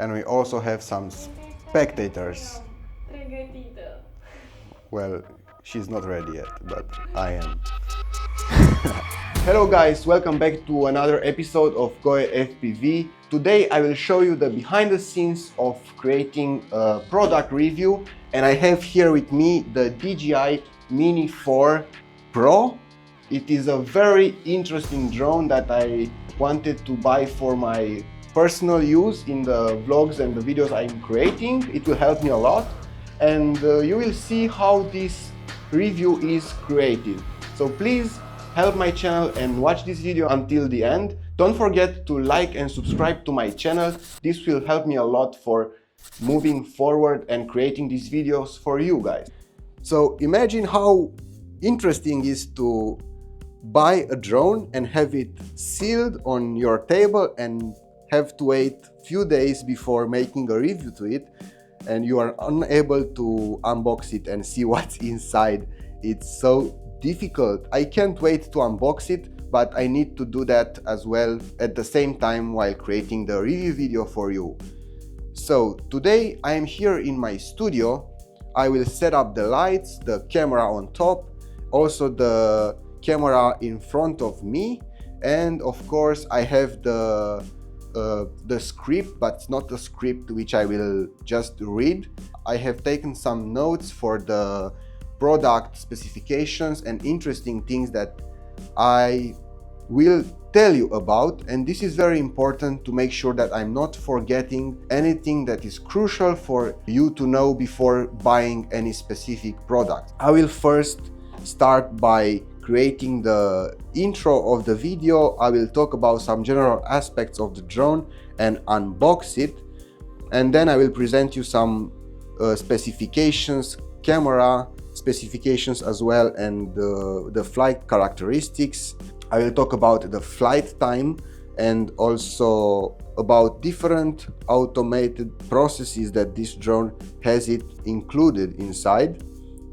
And we also have some spectators. Well, she's not ready yet, but I am. Hello guys, welcome back to another episode of GoeFPV. Today I will show you the behind the scenes of creating a product review, and I have here with me the DJI Mini 4 Pro. It is a very interesting drone that I wanted to buy for my personal use in the vlogs and the videos I'm creating. It will help me a lot, and you will see how this review is created. So please help my channel and watch this video until the end. Don't forget to like and subscribe to my channel. This will help me a lot for moving forward and creating these videos for you guys. So imagine how interesting it is to buy a drone and have it sealed on your table and have to wait a few days before making a review to it, and you are unable to unbox it and see what's inside. It's so difficult. I can't wait to unbox it, but I need to do that as well at the same time while creating the review video for you. So today I am here in my studio. I will set up the lights, the camera on top, also the camera in front of me, and of course I have the script, but not the script which I will just read. I have taken some notes for the product specifications and interesting things that I will tell you about, and this is very important to make sure that I'm not forgetting anything that is crucial for you to know before buying any specific product. I will first start by creating the intro of the video. I will talk about some general aspects of the drone and unbox it, and then I will present you some specifications, camera specifications as well, and the flight characteristics. I will talk about the flight time and also about different automated processes that this drone has it included inside.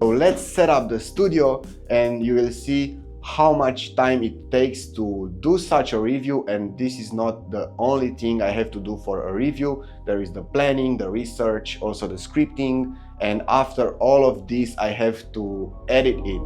So let's set up the studio and you will see how much time it takes to do such a review. And this is not the only thing I have to do for a review. There is the planning, the research, also the scripting, and after all of this I have to edit it.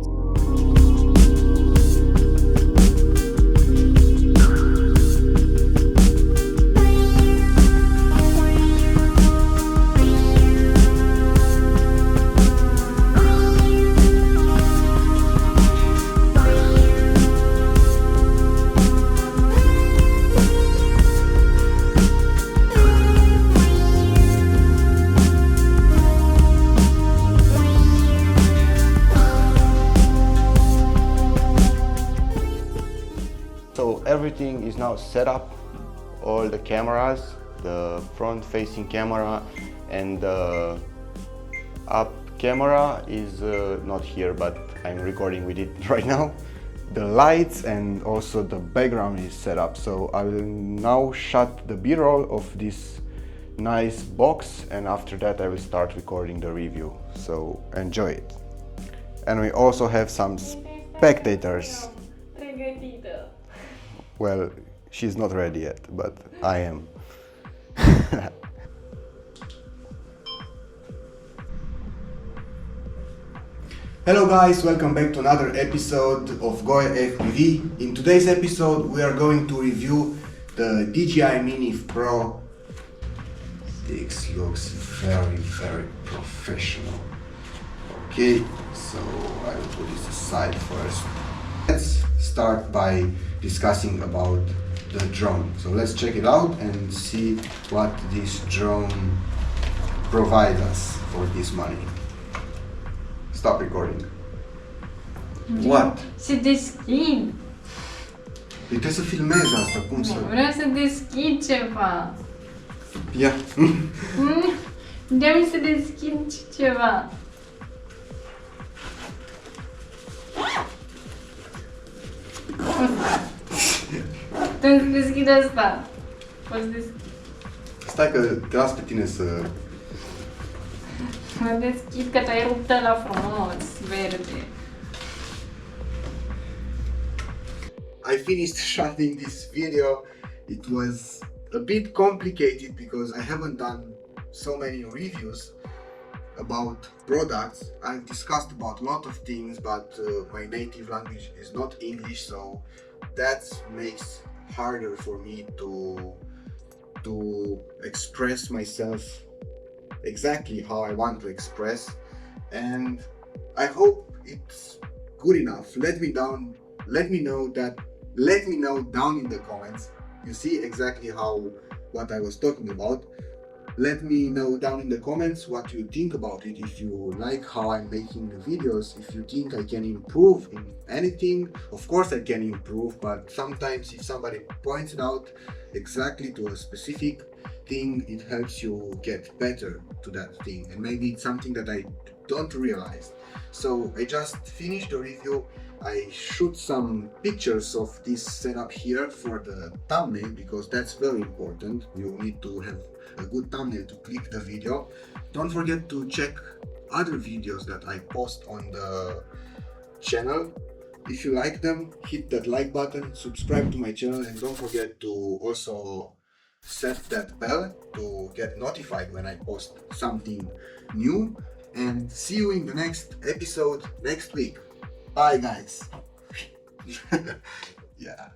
So everything is now set up, all the cameras, the front facing camera and the up camera is not here, but I'm recording with it right now. The lights and also the background is set up. So I will now shut the b-roll of this nice box, and after that I will start recording the review. So enjoy it. And we also have some spectators. Well, she's not ready yet, but I am. Hello guys, welcome back to another episode of GoeFPV. In today's episode we are going to review the DJI Mini Pro. This looks very professional. Okay, so I will put this aside first. Let's start by discussing about the drone. So let's check it out and see what this drone provides us for this money. Stop recording. What? Se deschid. Păi trebuie să filmezi asta, cum să... Vreau să deschid ceva. Ia. Vreau să deschid ceva. Trebuie să deschid asta. Poți deschid. Stai că te las pe tine să... Mă deschid că te-ai rupt ăla frumos, verde. I finished shooting this video. It was a bit complicated because I haven't done so many reviews about products. I've discussed about a lot of things, but my native language is not English, so that makes harder for me to express myself exactly how I want to express, and I hope it's good enough. Let me know down in the comments. You see exactly what I was talking about. Let me know down in the comments what you think about it, if you like how I'm making the videos, if you think I can improve in anything. Of course I can improve, but sometimes if somebody points it out exactly to a specific thing, it helps you get better to that thing, and maybe it's something that I don't realize. So I just finished the review. I shoot some pictures of this setup here for the thumbnail, because that's very important. You need to have a good thumbnail to click the video. Don't forget to check other videos that I post on the channel. If you like them, hit that like button, subscribe to my channel, and don't forget to also set that bell to get notified when I post something new. And see you in the next episode next week. Bye guys. Yeah.